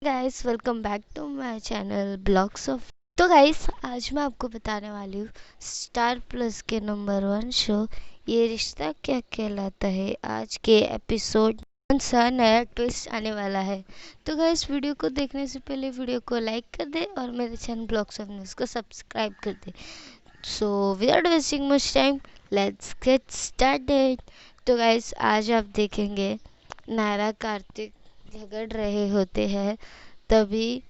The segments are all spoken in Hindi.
Guys, welcome back to my channel blogs of. तो गाइस, आज मैं आपको बताने वाली हूँ स्टार प्लस के नंबर 1 शो ये रिश्ता क्या कहलाता है। आज के एपिसोड कौन सा नया ट्विस्ट आने वाला है। तो गाइस, वीडियो को देखने से पहले वीडियो को लाइक कर दे और मेरे चैनल ब्लॉग्स ऑफ न्यूज़ को सब्सक्राइब कर दे। So without wasting much time, let's get started. तो गाइस, आज आप देखेंगे नायरा कार्तिक झगड़ रहे होते हैं। तभी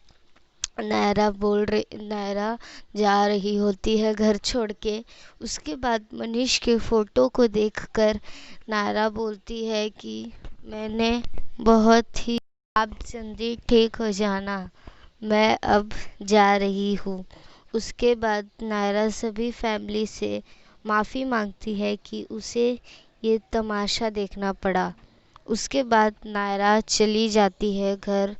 नायरा जा रही होती है घर छोड़ के। उसके बाद मनीष के फोटो को देखकर नायरा बोलती है कि मैंने बहुत ही, आप जल्दी ठीक हो जाना, मैं अब जा रही हूँ। उसके बाद नायरा सभी फैमिली से माफ़ी मांगती है कि उसे ये तमाशा देखना पड़ा। उसके बाद नायरा चली जाती है घर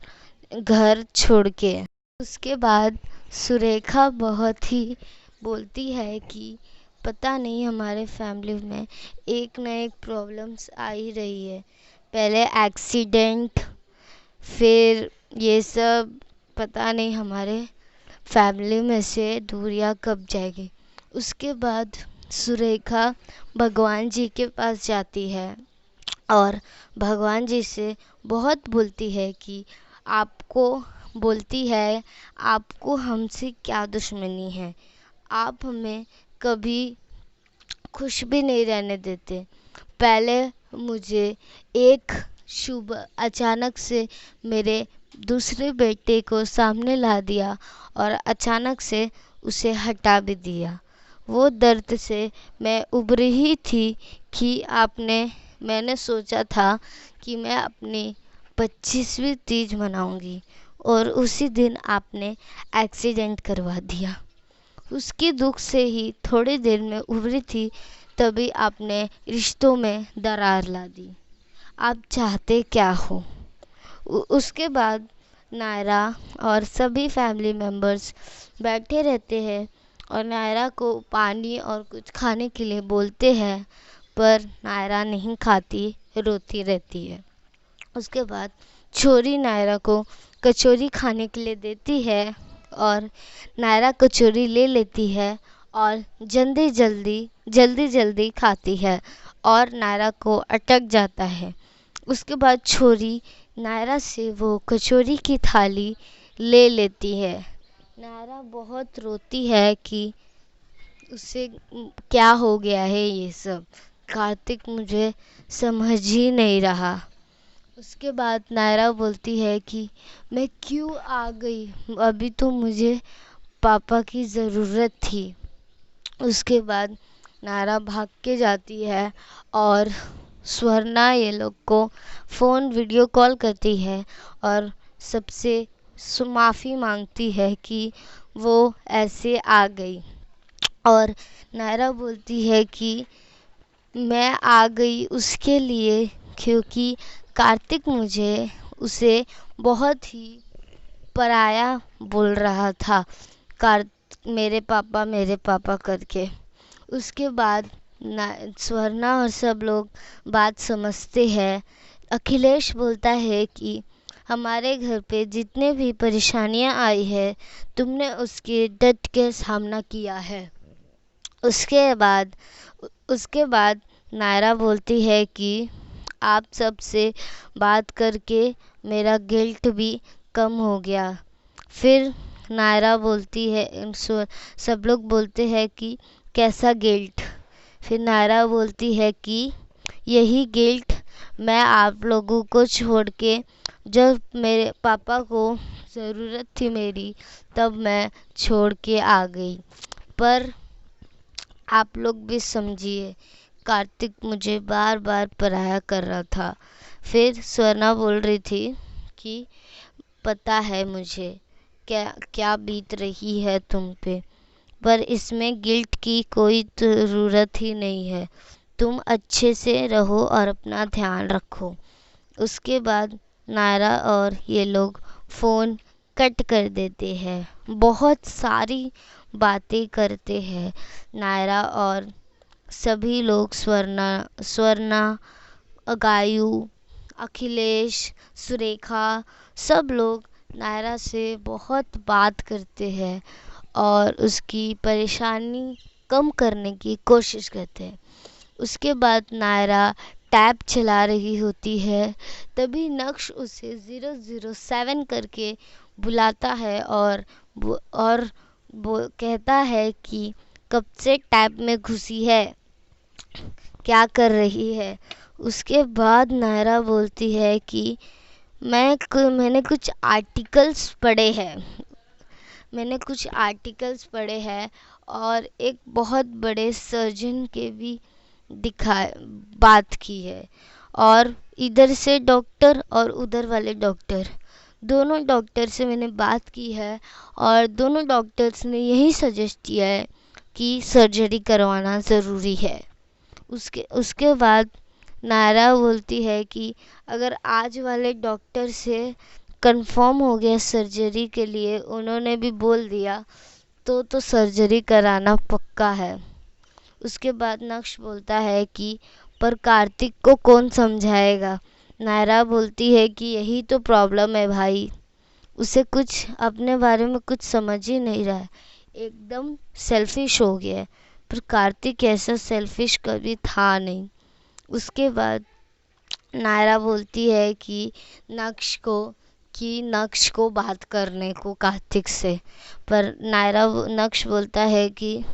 घर छोड़ के। उसके बाद सुरेखा बहुत ही बोलती है कि पता नहीं हमारे फैमिली में एक न एक प्रॉब्लम्स आ ही रही है। पहले एक्सीडेंट, फिर ये सब, पता नहीं हमारे फैमिली में से दूरियां कब जाएगी। उसके बाद सुरेखा भगवान जी के पास जाती है और भगवान जी से बहुत बोलती है कि आपको बोलती है आपको हमसे क्या दुश्मनी है, आप हमें कभी खुश भी नहीं रहने देते। पहले मुझे एक शुभ अचानक से मेरे दूसरे बेटे को सामने ला दिया और अचानक से उसे हटा भी दिया। वो दर्द से मैं उभरी ही थी कि मैंने सोचा था कि मैं अपनी 25वीं तीज मनाऊंगी और उसी दिन आपने एक्सीडेंट करवा दिया। उसके दुख से ही थोड़ी देर में उभरी थी, तभी आपने रिश्तों में दरार ला दी। आप चाहते क्या हो। उसके बाद नायरा और सभी फैमिली मेंबर्स बैठे रहते हैं और नायरा को पानी और कुछ खाने के लिए बोलते हैं, पर नायरा नहीं खाती, रोती रहती है। उसके बाद छोरी नायरा को कचौरी खाने के लिए देती है और नायरा कचौरी ले लेती है और जल्दी जल्दी खाती है और नायरा को अटक जाता है। उसके बाद छोरी नायरा से वो कचौरी की थाली ले लेती है। नायरा बहुत रोती है कि उसे क्या हो गया है ये सब, कार्तिक मुझे समझ ही नहीं रहा। उसके बाद नायरा बोलती है कि मैं क्यों आ गई, अभी तो मुझे पापा की ज़रूरत थी। उसके बाद नायरा भाग के जाती है और स्वर्णा ये लोग को फ़ोन वीडियो कॉल करती है और सबसे माफ़ी मांगती है कि वो ऐसे आ गई। और नायरा बोलती है कि मैं आ गई उसके लिए क्योंकि कार्तिक मुझे उसे बहुत ही पराया बोल रहा था, कार मेरे पापा करके। उसके बाद स्वर्णा और सब लोग बात समझते हैं। अखिलेश बोलता है कि हमारे घर पे जितने भी परेशानियां आई है, तुमने उसके डट के सामना किया है। उसके बाद उसके बाद नायरा बोलती है कि आप सबसे बात करके मेरा गिल्ट भी कम हो गया। फिर नायरा बोलती है, सब लोग बोलते हैं कि कैसा गिल्ट। फिर नायरा बोलती है कि यही गिल्ट, मैं आप लोगों को छोड़ के, जब मेरे पापा को ज़रूरत थी मेरी, तब मैं छोड़ के आ गई। पर आप लोग भी समझिए, कार्तिक मुझे बार बार पराया कर रहा था। फिर स्वर्णा बोल रही थी कि पता है मुझे क्या क्या बीत रही है तुम पे, पर इसमें गिल्ट की कोई ज़रूरत ही नहीं है। तुम अच्छे से रहो और अपना ध्यान रखो। उसके बाद नायरा और ये लोग फ़ोन कट कर देते हैं। बहुत सारी बातें करते हैं नायरा और सभी लोग, स्वर्णा, गायू, अखिलेश, सुरेखा, सब लोग नायरा से बहुत बात करते हैं और उसकी परेशानी कम करने की कोशिश करते हैं। उसके बाद नायरा टैब चला रही होती है, तभी नक्श उसे 007 करके बुलाता है और वो कहता है कि कब से टैब में घुसी है, क्या कर रही है। उसके बाद नायरा बोलती है कि मैंने कुछ आर्टिकल्स पढ़े हैं और एक बहुत बड़े सर्जन के भी दिखा बात की है, और इधर से डॉक्टर और उधर वाले डॉक्टर, दोनों डॉक्टर से मैंने बात की है और दोनों डॉक्टर्स ने यही सजेस्ट किया है कि सर्जरी करवाना ज़रूरी है। उसके बाद नायरा बोलती है कि अगर आज वाले डॉक्टर से कंफर्म हो गया सर्जरी के लिए, उन्होंने भी बोल दिया तो सर्जरी कराना पक्का है। उसके बाद नक्श बोलता है कि पर कार्तिक को कौन समझाएगा। नायरा बोलती है कि यही तो प्रॉब्लम है भाई, उसे कुछ अपने बारे में कुछ समझ ही नहीं रहा है, एकदम सेल्फिश हो गया है। पर कार्तिक ऐसा सेल्फिश कभी था नहीं। उसके बाद नायरा बोलती है कि नक्श को बात करने को कार्तिक से, पर नक्श बोलता है कि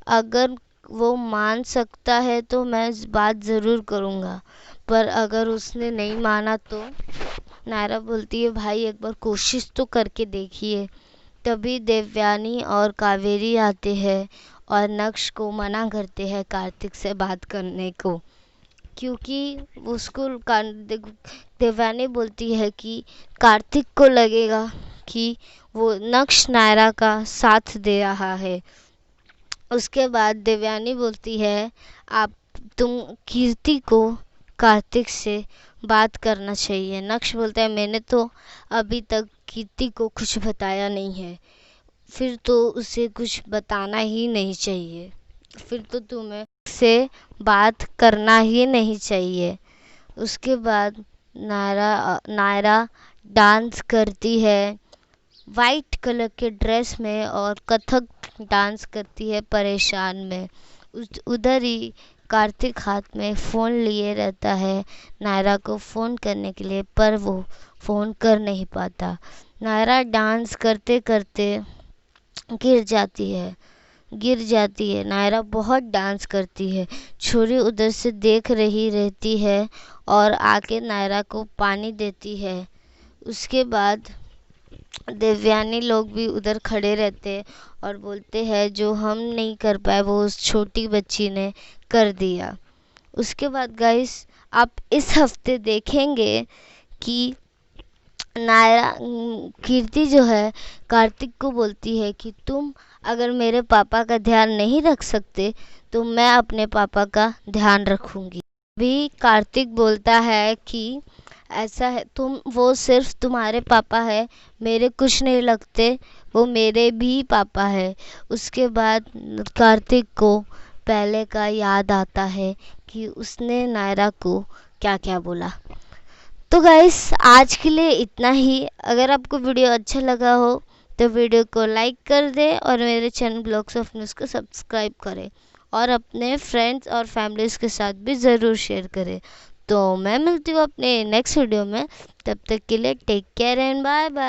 अगर वो मान सकता है तो मैं बात ज़रूर करूँगा, पर अगर उसने नहीं माना तो। नायरा बोलती है भाई एक बार कोशिश तो करके देखिए। तभी देवयानी और कावेरी आते हैं और नक्श को मना करते हैं कार्तिक से बात करने को, क्योंकि उसको देवयानी बोलती है कि कार्तिक को लगेगा कि वो नक्श नायरा का साथ दे रहा है। उसके बाद देवयानी बोलती है तुम कीर्ति को कार्तिक से बात करना चाहिए। नक्श बोलता है मैंने तो अभी तक कीर्ति को कुछ बताया नहीं है, फिर तो उसे कुछ बताना ही नहीं चाहिए, फिर तो तुम्हें से बात करना ही नहीं चाहिए। उसके बाद नायरा डांस करती है वाइट कलर के ड्रेस में और कथक डांस करती है परेशान में। उधर ही कार्तिक हाथ में फ़ोन लिए रहता है नायरा को फ़ोन करने के लिए, पर वो फ़ोन कर नहीं पाता। नायरा डांस करते करते गिर जाती है। नायरा बहुत डांस करती है। छोरी उधर से देख रही रहती है और आके नायरा को पानी देती है। उसके बाद देवयानी लोग भी उधर खड़े रहते हैं और बोलते हैं जो हम नहीं कर पाए वो उस छोटी बच्ची ने कर दिया। उसके बाद गाइस आप इस हफ्ते देखेंगे कि कीर्ति जो है कार्तिक को बोलती है कि तुम अगर मेरे पापा का ध्यान नहीं रख सकते तो मैं अपने पापा का ध्यान रखूंगी। भी कार्तिक बोलता है कि ऐसा है, वो सिर्फ तुम्हारे पापा है, मेरे कुछ नहीं लगते, वो मेरे भी पापा है। उसके बाद कार्तिक को पहले का याद आता है कि उसने नायरा को क्या क्या बोला। तो गाइस आज के लिए इतना ही। अगर आपको वीडियो अच्छा लगा हो तो वीडियो को लाइक कर दें और मेरे चैनल ब्लॉग्स ऑफ न्यूज़ को सब्सक्राइब करें और अपने फ्रेंड्स और फैमिलीज़ के साथ भी ज़रूर शेयर करें। तो मैं मिलती हूँ अपने नेक्स्ट वीडियो में, तब तक के लिए take care and bye bye.